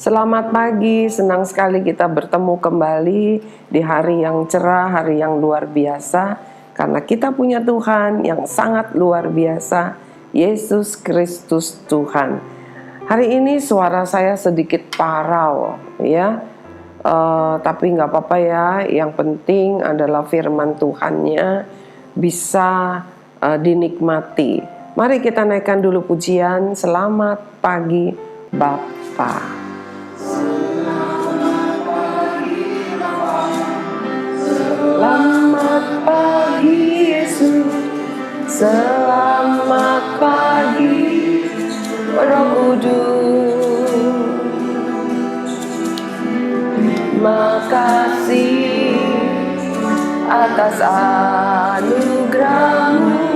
Selamat pagi, senang sekali kita bertemu kembali di hari yang cerah, hari yang luar biasa. Karena kita punya Tuhan yang sangat luar biasa, Yesus Kristus Tuhan. Hari ini suara saya sedikit parau, ya. Tapi nggak apa-apa ya, yang penting adalah firman Tuhannya bisa dinikmati. Mari kita naikkan dulu pujian, selamat pagi Bapa. Selamat pagi Yesus, selamat pagi Roh Kudus. Makasih atas anugerah-Mu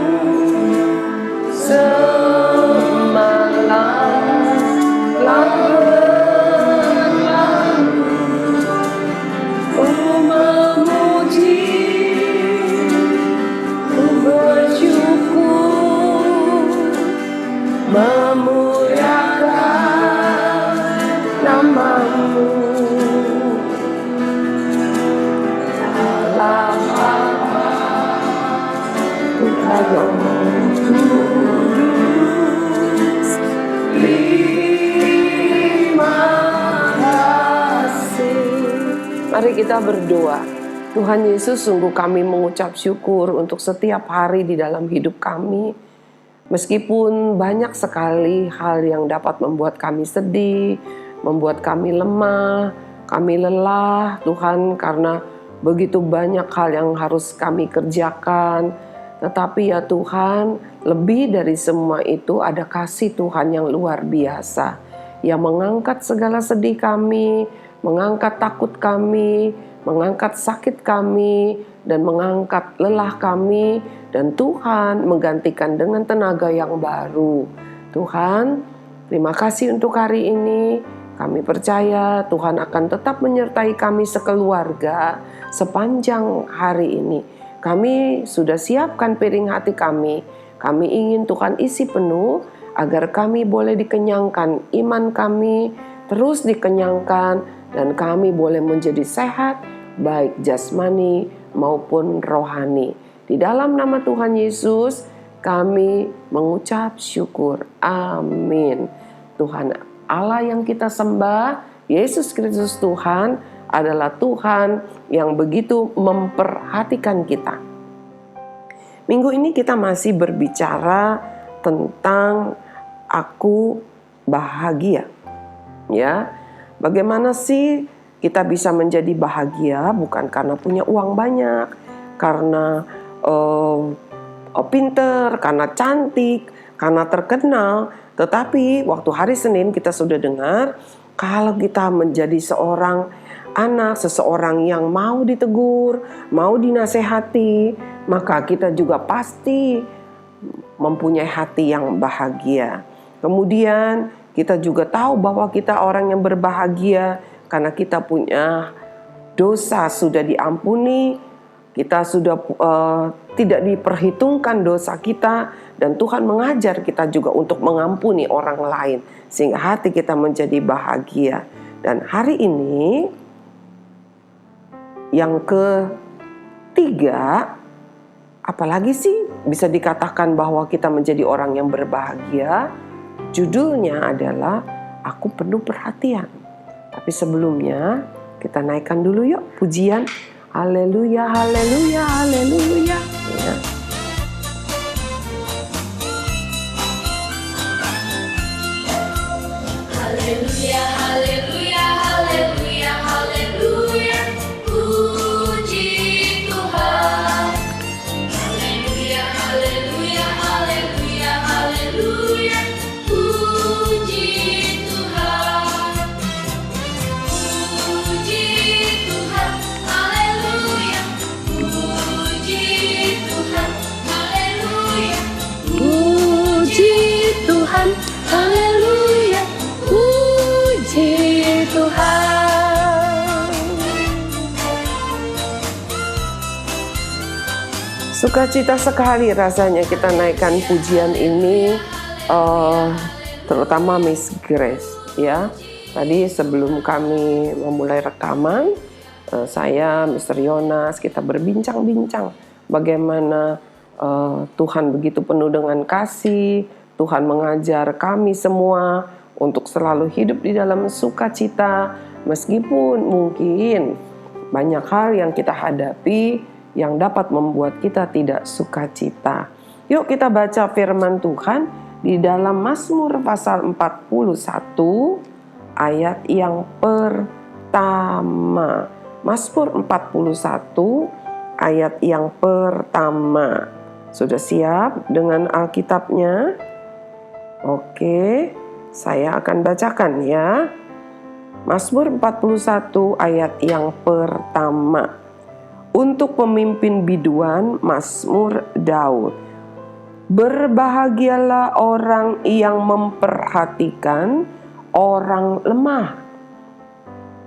semalam telah berlalu. Memuji, bersyukur, memuliakan nama-Mu. Dalam apa Roh Kudus, terima kasih. Mari kita berdoa. Tuhan Yesus, sungguh kami mengucap syukur untuk setiap hari di dalam hidup kami. Meskipun banyak sekali hal yang dapat membuat kami sedih, membuat kami lemah, kami lelah, Tuhan, karena begitu banyak hal yang harus kami kerjakan. Tetapi ya Tuhan, lebih dari semua itu ada kasih Tuhan yang luar biasa, yang mengangkat segala sedih kami, mengangkat takut kami, mengangkat sakit kami, dan mengangkat lelah kami, dan Tuhan menggantikan dengan tenaga yang baru. Tuhan, terima kasih untuk hari ini. Kami percaya Tuhan akan tetap menyertai kami sekeluarga sepanjang hari ini. Kami sudah siapkan piring hati kami. Kami ingin Tuhan isi penuh agar kami boleh dikenyangkan, iman kami terus dikenyangkan, dan kami boleh menjadi sehat, baik jasmani maupun rohani. Di dalam nama Tuhan Yesus, kami mengucap syukur. Amin. Tuhan Allah yang kita sembah, Yesus Kristus Tuhan, adalah Tuhan yang begitu memperhatikan kita. Minggu ini kita masih berbicara tentang aku bahagia. Ya, bagaimana sih kita bisa menjadi bahagia? Bukan karena punya uang banyak, karena pinter, karena cantik, karena terkenal. Tetapi waktu hari Senin kita sudah dengar, kalau kita menjadi seorang anak, seseorang yang mau ditegur, mau dinasehati, maka kita juga pasti mempunyai hati yang bahagia. Kemudian kita juga tahu bahwa kita orang yang berbahagia karena kita punya dosa sudah diampuni, kita sudah tidak diperhitungkan dosa kita, dan Tuhan mengajar kita juga untuk mengampuni orang lain sehingga hati kita menjadi bahagia. Dan hari ini yang ketiga, apalagi sih bisa dikatakan bahwa kita menjadi orang yang berbahagia? Judulnya adalah Aku Penuh Perhatian. Tapi sebelumnya kita naikkan dulu yuk pujian. Haleluya, haleluya, haleluya. Ya. Haleluya, haleluya, haleluya, haleluya. Puji Tuhan. Haleluya, haleluya, haleluya, haleluya. Puji Tuhan. Puji Tuhan. Haleluya. Puji Tuhan. Haleluya. Puji Tuhan, haleluya. Puji Tuhan. Sukacita sekali rasanya kita naikkan pujian ini, terutama Miss Grace, ya. Tadi sebelum kami memulai rekaman, saya, Mr. Yonas, kita berbincang-bincang bagaimana Tuhan begitu penuh dengan kasih. Tuhan mengajar kami semua untuk selalu hidup di dalam sukacita, meskipun mungkin banyak hal yang kita hadapi yang dapat membuat kita tidak sukacita. Yuk kita baca firman Tuhan di dalam Mazmur pasal 41 ayat yang pertama. Mazmur 41 ayat yang pertama. Sudah siap dengan Alkitabnya? Oke, saya akan bacakan ya. Mazmur 41 ayat yang pertama. Untuk pemimpin biduan, Mazmur Daud. Berbahagialah orang yang memperhatikan orang lemah.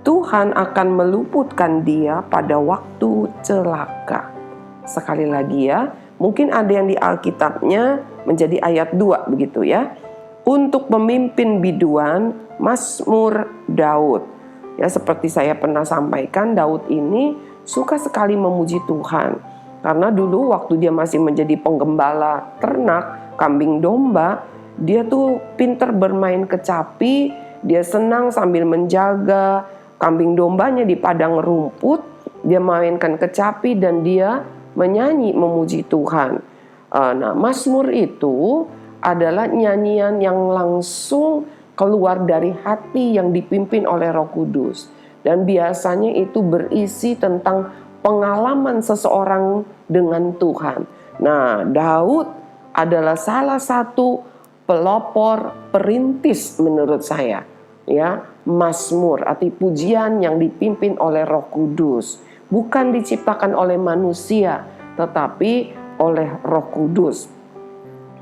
Tuhan akan meluputkan dia pada waktu celaka. Sekali lagi ya, mungkin ada yang di Alkitabnya menjadi ayat 2 begitu ya. Untuk pemimpin biduan, Mazmur Daud. Ya, seperti saya pernah sampaikan, Daud ini suka sekali memuji Tuhan. Karena dulu waktu dia masih menjadi penggembala ternak, kambing domba, dia tuh pinter bermain kecapi, dia senang sambil menjaga kambing dombanya di padang rumput, dia mainkan kecapi dan dia menyanyi memuji Tuhan. Nah, Mazmur itu adalah nyanyian yang langsung keluar dari hati yang dipimpin oleh Roh Kudus. Dan biasanya itu berisi tentang pengalaman seseorang dengan Tuhan. Nah, Daud adalah salah satu pelopor perintis menurut saya. Ya, Mazmur arti pujian yang dipimpin oleh Roh Kudus. Bukan diciptakan oleh manusia, tetapi oleh Roh Kudus.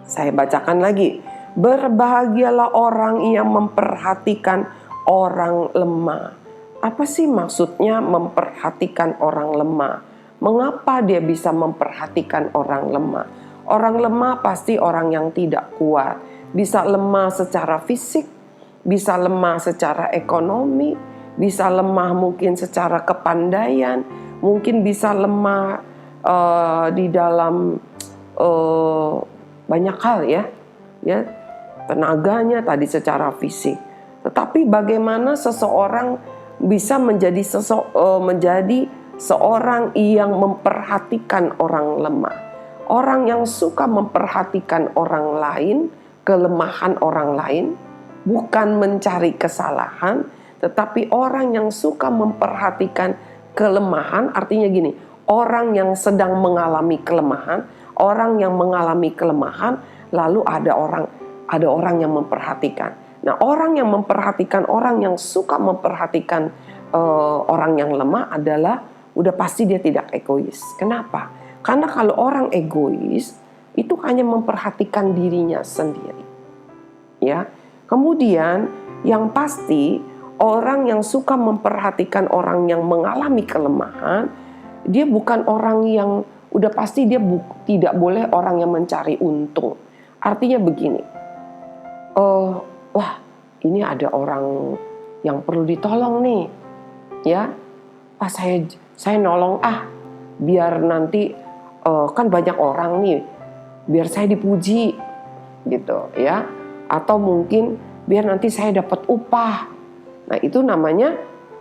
Saya bacakan lagi. Berbahagialah orang yang memperhatikan orang lemah. Apa sih maksudnya memperhatikan orang lemah? Mengapa dia bisa memperhatikan orang lemah? Orang lemah pasti orang yang tidak kuat. Bisa lemah secara fisik, bisa lemah secara ekonomi, bisa lemah mungkin secara kepandaian, mungkin bisa lemah di dalam banyak hal ya, tenaganya tadi secara fisik. Tetapi bagaimana seseorang bisa menjadi seorang yang memperhatikan orang lemah, orang yang suka memperhatikan orang lain, kelemahan orang lain, bukan mencari kesalahan, tetapi orang yang suka memperhatikan kelemahan. Artinya gini, orang yang sedang mengalami kelemahan, orang yang mengalami kelemahan, lalu ada orang yang memperhatikan. Nah, orang yang memperhatikan, orang yang suka memperhatikan orang yang lemah adalah udah pasti dia tidak egois. Kenapa? Karena kalau orang egois itu hanya memperhatikan dirinya sendiri. Ya. Kemudian yang pasti orang yang suka memperhatikan orang yang mengalami kelemahan, dia bukan orang yang udah pasti dia tidak boleh orang yang mencari untung. Artinya begini, wah ini ada orang yang perlu ditolong nih, ya, saya nolong biar nanti kan banyak orang nih, biar saya dipuji, gitu ya, atau mungkin biar nanti saya dapat upah. Nah itu namanya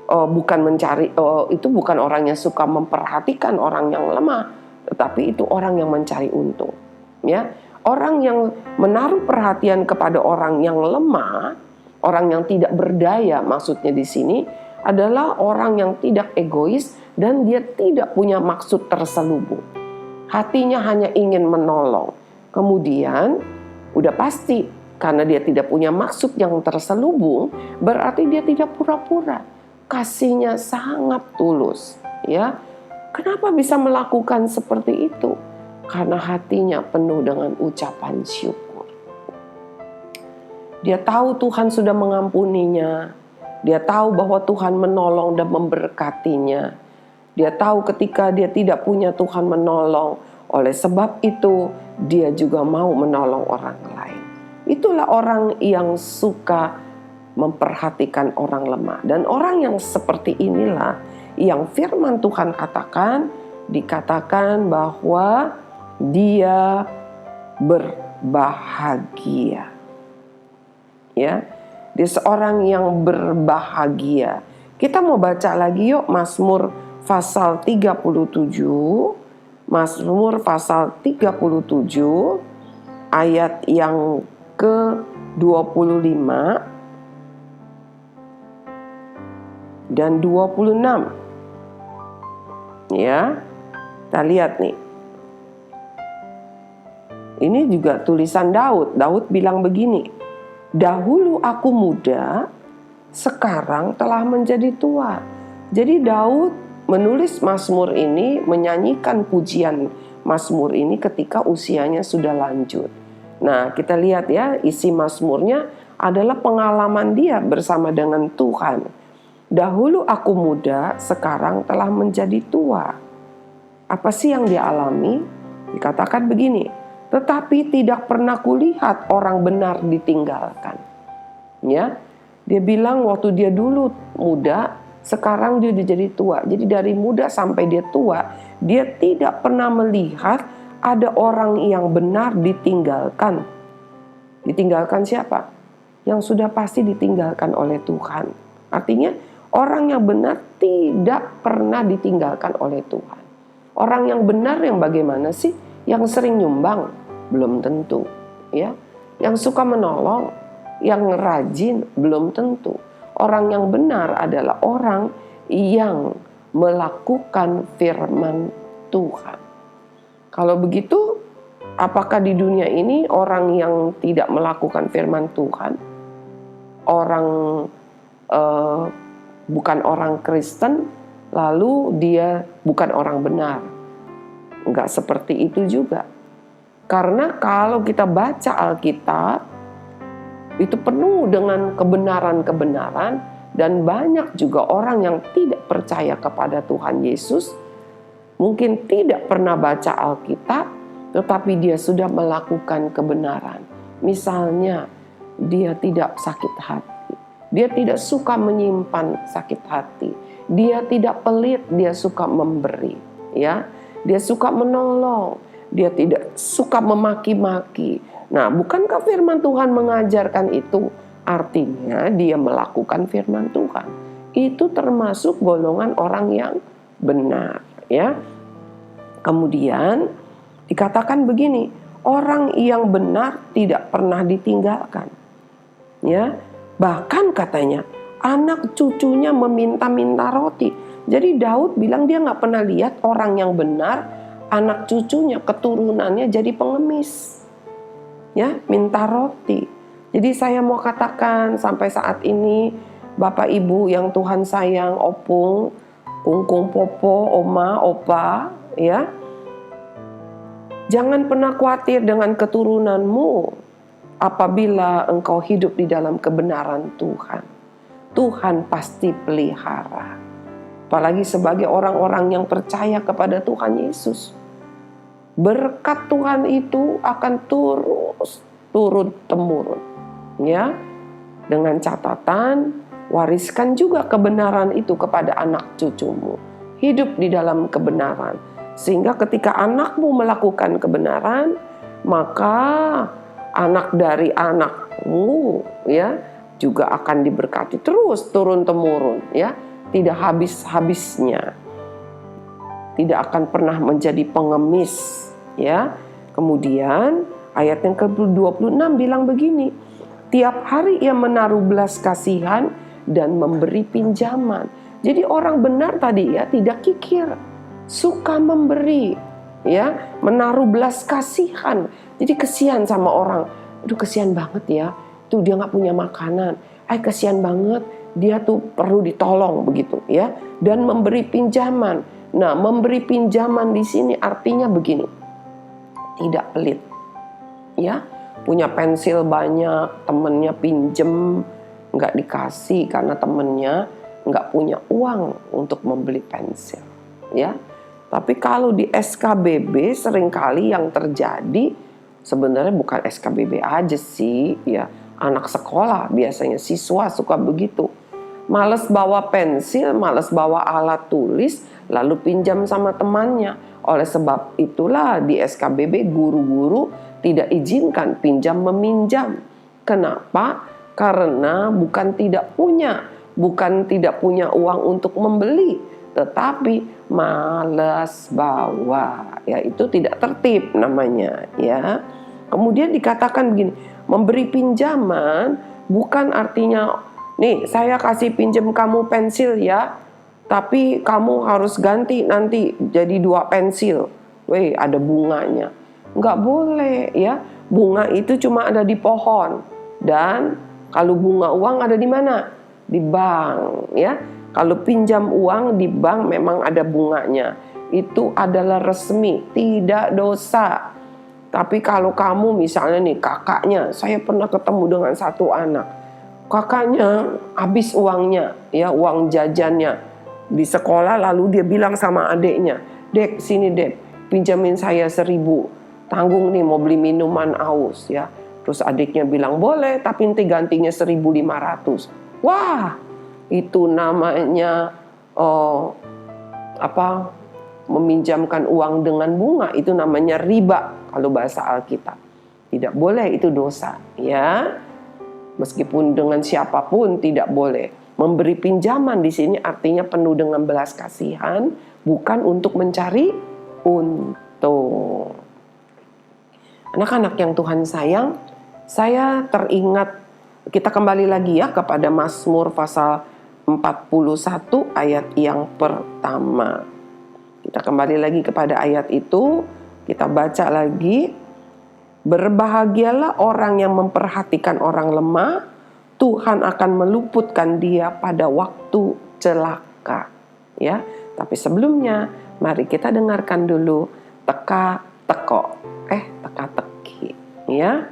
bukan mencari, itu bukan orang yang suka memperhatikan orang yang lemah. Tetapi itu orang yang mencari untung, ya. Orang yang menaruh perhatian kepada orang yang lemah, orang yang tidak berdaya, maksudnya di sini adalah orang yang tidak egois dan dia tidak punya maksud terselubung. Hatinya hanya ingin menolong. Kemudian udah pasti karena dia tidak punya maksud yang terselubung, berarti dia tidak pura-pura. Kasihnya sangat tulus, ya. Kenapa bisa melakukan seperti itu? Karena hatinya penuh dengan ucapan syukur. Dia tahu Tuhan sudah mengampuninya. Dia tahu bahwa Tuhan menolong dan memberkatinya. Dia tahu ketika dia tidak punya Tuhan menolong. Oleh sebab itu, dia juga mau menolong orang lain. Itulah orang yang suka memperhatikan orang lemah. Dan orang yang seperti inilah yang firman Tuhan dikatakan bahwa dia berbahagia. Ya, dia seorang yang berbahagia. Kita mau baca lagi yuk Mazmur pasal 37. Mazmur pasal 37 ayat yang ke-25 dan 26. Ya, kita lihat nih. Ini juga tulisan Daud. Daud bilang begini, dahulu aku muda, sekarang telah menjadi tua. Jadi Daud menulis Mazmur ini, menyanyikan pujian Mazmur ini ketika usianya sudah lanjut. Nah, kita lihat ya, isi Mazmurnya adalah pengalaman dia bersama dengan Tuhan. Dahulu aku muda, sekarang telah menjadi tua. Apa sih yang dia alami? Dikatakan begini, tetapi tidak pernah kulihat orang benar ditinggalkan. Ya, dia bilang waktu dia dulu muda, sekarang dia jadi tua. Jadi dari muda sampai dia tua, dia tidak pernah melihat ada orang yang benar ditinggalkan. Ditinggalkan siapa? Yang sudah pasti ditinggalkan oleh Tuhan. Artinya orang yang benar tidak pernah ditinggalkan oleh Tuhan. Orang yang benar yang bagaimana sih? Yang sering nyumbang? Belum tentu. Ya, yang suka menolong, yang rajin? Belum tentu. Orang yang benar adalah orang yang melakukan firman Tuhan. Kalau begitu, apakah di dunia ini orang yang tidak melakukan firman Tuhan, orang bukan orang Kristen, lalu dia bukan orang benar? Enggak seperti itu juga. Karena kalau kita baca Alkitab, itu penuh dengan kebenaran-kebenaran, dan banyak juga orang yang tidak percaya kepada Tuhan Yesus, mungkin tidak pernah baca Alkitab, tetapi dia sudah melakukan kebenaran. Misalnya, dia tidak sakit hati, dia tidak suka menyimpan sakit hati, dia tidak pelit, dia suka memberi, ya, dia suka menolong, dia tidak suka memaki-maki. Nah, bukankah firman Tuhan mengajarkan itu? Artinya dia melakukan firman Tuhan. Itu termasuk golongan orang yang benar, ya. Kemudian dikatakan begini, orang yang benar tidak pernah ditinggalkan. Ya, bahkan katanya anak cucunya meminta-minta roti. Jadi Daud bilang dia nggak pernah lihat orang yang benar, anak cucunya, keturunannya jadi pengemis. Ya, minta roti. Jadi saya mau katakan sampai saat ini, Bapak Ibu yang Tuhan sayang, opung, kungkung popo, oma, opa, ya. Jangan pernah khawatir dengan keturunanmu apabila engkau hidup di dalam kebenaran Tuhan. Tuhan pasti pelihara. Apalagi sebagai orang-orang yang percaya kepada Tuhan Yesus. Berkat Tuhan itu akan terus turun-temurun. Ya, dengan catatan wariskan juga kebenaran itu kepada anak cucumu. Hidup di dalam kebenaran. Sehingga ketika anakmu melakukan kebenaran, maka anak dari anakmu ya juga akan diberkati terus turun-temurun, ya. Tidak habis-habisnya. Tidak akan pernah menjadi pengemis, ya. Kemudian ayat yang ke-26 bilang begini, tiap hari ia menaruh belas kasihan dan memberi pinjaman. Jadi orang benar tadi ya tidak kikir, suka memberi, ya, menaruh belas kasihan. Jadi kesian sama orang, aduh kesian banget ya, tuh dia nggak punya makanan, kesian banget, dia tuh perlu ditolong begitu, ya. Dan memberi pinjaman. Nah, memberi pinjaman di sini artinya begini, tidak pelit, ya. Punya pensil banyak, temennya pinjem, nggak dikasih karena temennya nggak punya uang untuk membeli pensil, ya. Tapi kalau di SKBB seringkali yang terjadi sebenarnya bukan SKBB aja sih, ya. Anak sekolah biasanya, siswa suka begitu. Males bawa pensil, males bawa alat tulis, lalu pinjam sama temannya. Oleh sebab itulah di SKBB guru-guru tidak izinkan pinjam meminjam. Kenapa? Karena bukan tidak punya uang untuk membeli, tetapi malas bawa. Ya, itu tidak tertib namanya, ya. Kemudian dikatakan begini, memberi pinjaman bukan artinya, nih saya kasih pinjam kamu pensil ya, tapi kamu harus ganti nanti jadi 2 pensil. Weh, ada bunganya. Nggak boleh ya. Bunga itu cuma ada di pohon. Dan kalau bunga uang ada di mana? Di bank ya. Kalau pinjam uang di bank memang ada bunganya. Itu adalah resmi, tidak dosa. Tapi kalau kamu misalnya nih kakaknya, saya pernah ketemu dengan satu anak. Kakaknya habis uangnya, ya uang jajannya di sekolah, lalu dia bilang sama adiknya, "Dek, sini Dek, pinjamin saya 1.000. Tanggung nih mau beli minuman aus ya." Terus adiknya bilang, "Boleh, tapi nanti gantinya 1.500. Wah, itu namanya meminjamkan uang dengan bunga, itu namanya riba kalau bahasa Alkitab. Tidak boleh, itu dosa ya. Meskipun dengan siapapun tidak boleh. Memberi pinjaman di sini artinya penuh dengan belas kasihan, bukan untuk mencari untung. Anak-anak yang Tuhan sayang, saya teringat, kita kembali lagi ya kepada Mazmur pasal 41 ayat yang pertama. Kita kembali lagi kepada ayat itu, kita baca lagi. Berbahagialah orang yang memperhatikan orang lemah, Tuhan akan meluputkan dia pada waktu celaka. Ya, tapi sebelumnya mari kita dengarkan dulu teka-teki, ya.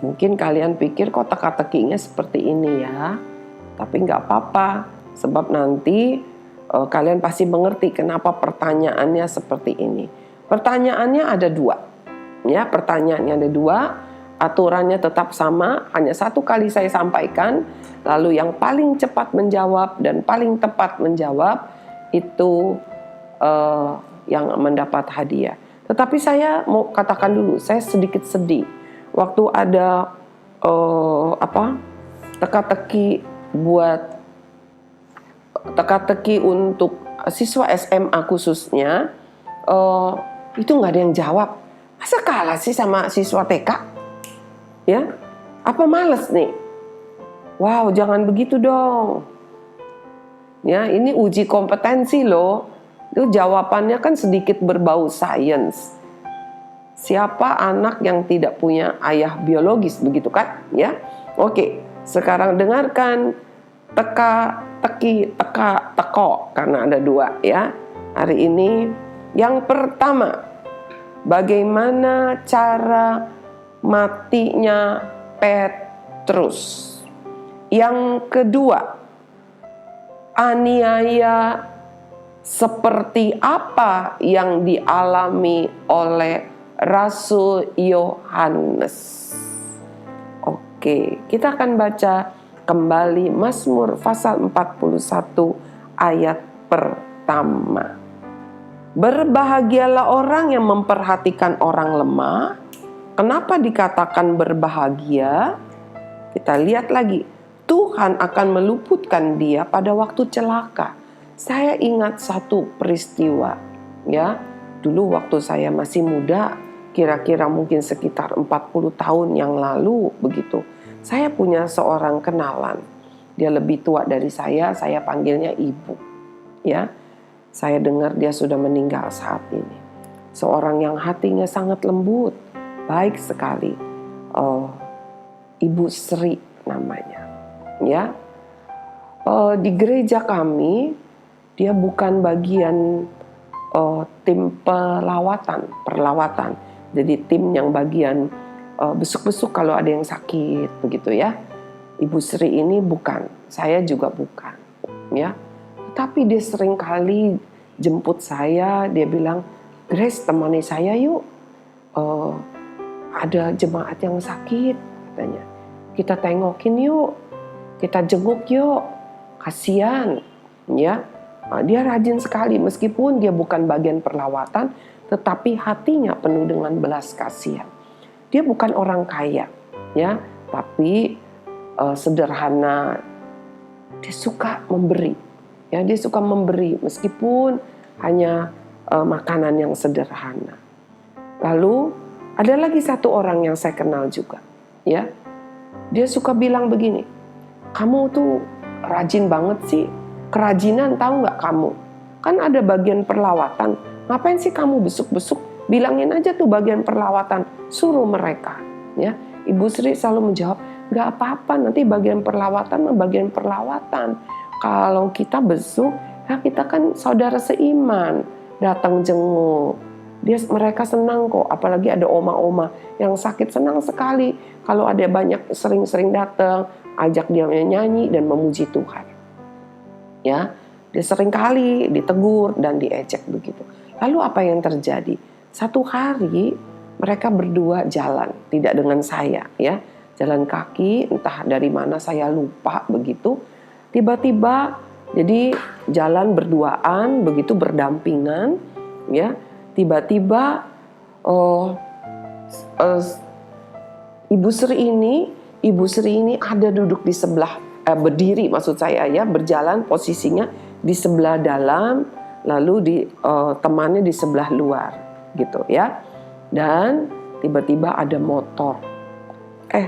Mungkin kalian pikir kok teka-tekinya seperti ini ya, tapi nggak apa-apa, sebab nanti kalian pasti mengerti kenapa pertanyaannya seperti ini. Pertanyaannya ada 2. Ya, pertanyaannya ada 2, aturannya tetap sama, hanya 1 kali saya sampaikan, lalu yang paling cepat menjawab dan paling tepat menjawab itu yang mendapat hadiah. Tetapi saya mau katakan dulu, saya sedikit sedih waktu ada teka-teki untuk siswa SMA khususnya, itu nggak ada yang jawab. Masa kalah sih sama siswa TK? Ya, apa males nih? Wow, jangan begitu dong. Ya, ini uji kompetensi loh. Itu jawabannya kan sedikit berbau sains. Siapa anak yang tidak punya ayah biologis, begitu kan? Ya, oke. Sekarang dengarkan teka-teki, teka-teko, karena ada 2 ya. Hari ini yang pertama, bagaimana cara matinya Petrus. Yang kedua, aniaya seperti apa yang dialami oleh Rasul Yohanes. Oke, kita akan baca kembali Mazmur pasal 41 ayat pertama. Berbahagialah orang yang memperhatikan orang lemah. Kenapa dikatakan berbahagia? Kita lihat lagi. Tuhan akan meluputkan dia pada waktu celaka. Saya ingat satu peristiwa, ya. Dulu waktu saya masih muda, kira-kira mungkin sekitar 40 tahun yang lalu begitu. Saya punya seorang kenalan. Dia lebih tua dari saya panggilnya ibu. Ya. Saya dengar dia sudah meninggal saat ini. Seorang yang hatinya sangat lembut, baik sekali. Ibu Sri namanya. Ya. Di gereja kami, dia bukan bagian tim perlawatan. Jadi tim yang bagian besuk-besuk kalau ada yang sakit begitu ya. Ibu Sri ini bukan, saya juga bukan, ya. Tapi dia sering kali jemput saya, dia bilang, "Grace, temani saya yuk. Ada jemaat yang sakit." katanya. Kita tengokin yuk, kita jenguk yuk, kasihan, ya. Nah, dia rajin sekali meskipun dia bukan bagian perlawatan, tetapi hatinya penuh dengan belas kasihan. Dia bukan orang kaya, ya, tapi sederhana. Dia suka memberi, ya, dia suka memberi meskipun hanya makanan yang sederhana. Lalu ada lagi satu orang yang saya kenal juga, ya. Dia suka bilang begini, kamu tuh rajin banget sih, kerajinan tahu nggak kamu? Kan ada bagian perlawatan, ngapain sih kamu besuk-besuk? Bilangin aja tuh bagian perlawatan, suruh mereka, ya. Ibu Sri selalu menjawab, nggak apa-apa, nanti bagian perlawatan, bagian perlawatan. Kalau kita besuk, ya kita kan saudara seiman, datang jenguk. Mereka senang kok, apalagi ada oma-oma yang sakit, senang sekali kalau ada banyak sering-sering datang, ajak dia nyanyi dan memuji Tuhan. Ya, dia sering kali ditegur dan diejek begitu. Lalu apa yang terjadi? Satu hari mereka berdua jalan, tidak dengan saya, ya, jalan kaki, entah dari mana saya lupa begitu. Tiba-tiba jadi jalan berduaan begitu berdampingan, ya. Tiba-tiba Ibu Sri ini ada duduk di sebelah, berdiri maksud saya, ya, berjalan posisinya di sebelah dalam, lalu temannya di sebelah luar, gitu, ya. Dan tiba-tiba ada motor.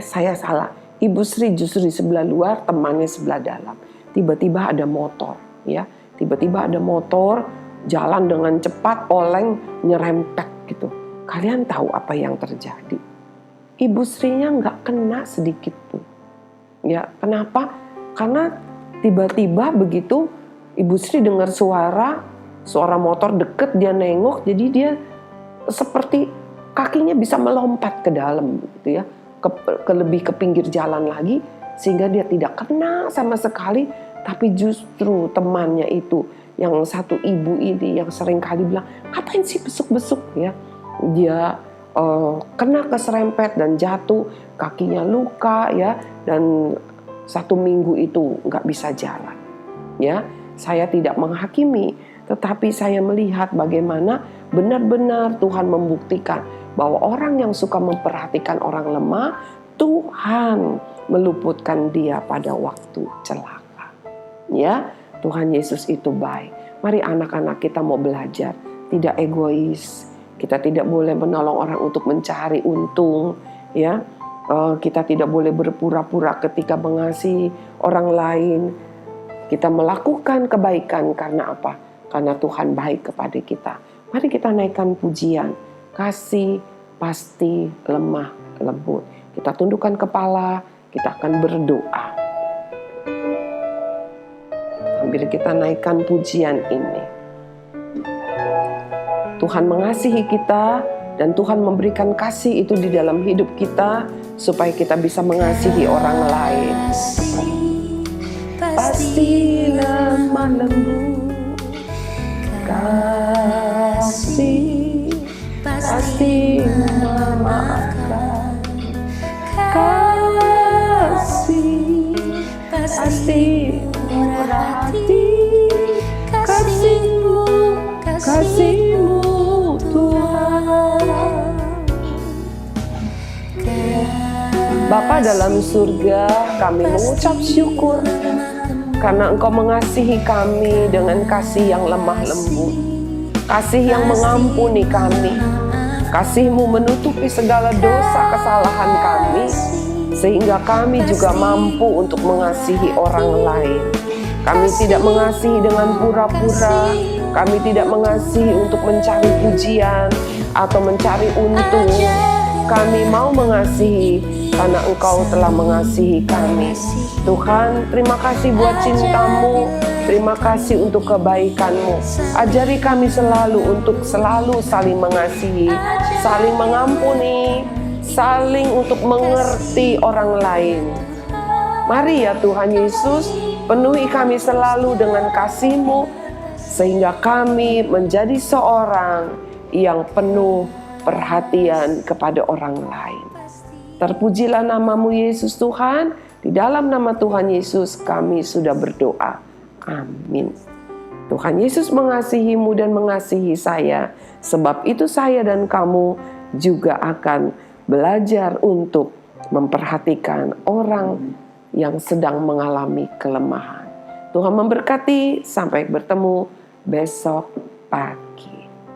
Saya salah. Ibu Sri justru di sebelah luar, temannya sebelah dalam. Tiba-tiba ada motor, ya. Tiba-tiba ada motor jalan dengan cepat, oleng, nyerempet gitu. Kalian tahu apa yang terjadi? Ibu Srinya nggak kena sedikit pun. Ya, kenapa? Karena tiba-tiba begitu Ibu Sri dengar suara motor deket, dia nengok, jadi dia seperti kakinya bisa melompat ke dalam, gitu ya, lebih ke pinggir jalan lagi, sehingga dia tidak kena sama sekali. Tapi justru temannya itu, yang satu ibu ini yang sering kali bilang, ngapain sih besuk-besuk, ya, dia kena keserempet dan jatuh, kakinya luka, ya, dan 1 minggu itu nggak bisa jalan, ya. Saya tidak menghakimi, tetapi saya melihat bagaimana benar-benar Tuhan membuktikan bahwa orang yang suka memperhatikan orang lemah, Tuhan meluputkan dia pada waktu celaka, ya. Tuhan Yesus itu baik. Mari anak-anak kita mau belajar tidak egois. Kita tidak boleh menolong orang untuk mencari untung, ya. Kita tidak boleh berpura-pura ketika mengasihi orang lain. Kita melakukan kebaikan karena apa? Karena Tuhan baik kepada kita. Mari kita naikkan pujian. Kasih pasti lemah lembut. Kita tundukkan kepala, kita akan berdoa. Sambil kita naikkan pujian ini. Tuhan mengasihi kita dan Tuhan memberikan kasih itu di dalam hidup kita supaya kita bisa mengasihi orang lain. Pasti lemah lembut, kasih pasti memaafkan, kasih pasti murah hati, kasih-Mu Tuhan. Bapa dalam surga, kami mengucap syukur karena Engkau mengasihi kami dengan kasih yang lemah lembut, kasih yang mengampuni kami, kasih-Mu menutupi segala dosa kesalahan kami, sehingga kami juga mampu untuk mengasihi orang lain. Kami tidak mengasihi dengan pura-pura, kami tidak mengasihi untuk mencari pujian atau mencari untung. Kami mau mengasihi karena Engkau telah mengasihi kami. Tuhan, terima kasih buat cinta-Mu, terima kasih untuk kebaikan-Mu. Ajari kami selalu untuk selalu saling mengasihi, saling mengampuni, saling untuk mengerti orang lain. Mari ya Tuhan Yesus, penuhi kami selalu dengan kasih-Mu, sehingga kami menjadi seorang yang penuh perhatian kepada orang lain. Terpujilah namamu Yesus Tuhan. Di dalam nama Tuhan Yesus kami sudah berdoa. Amin. Tuhan Yesus mengasihimu dan mengasihi saya. Sebab itu saya dan kamu juga akan belajar untuk memperhatikan orang yang sedang mengalami kelemahan. Tuhan memberkati, sampai bertemu besok pagi.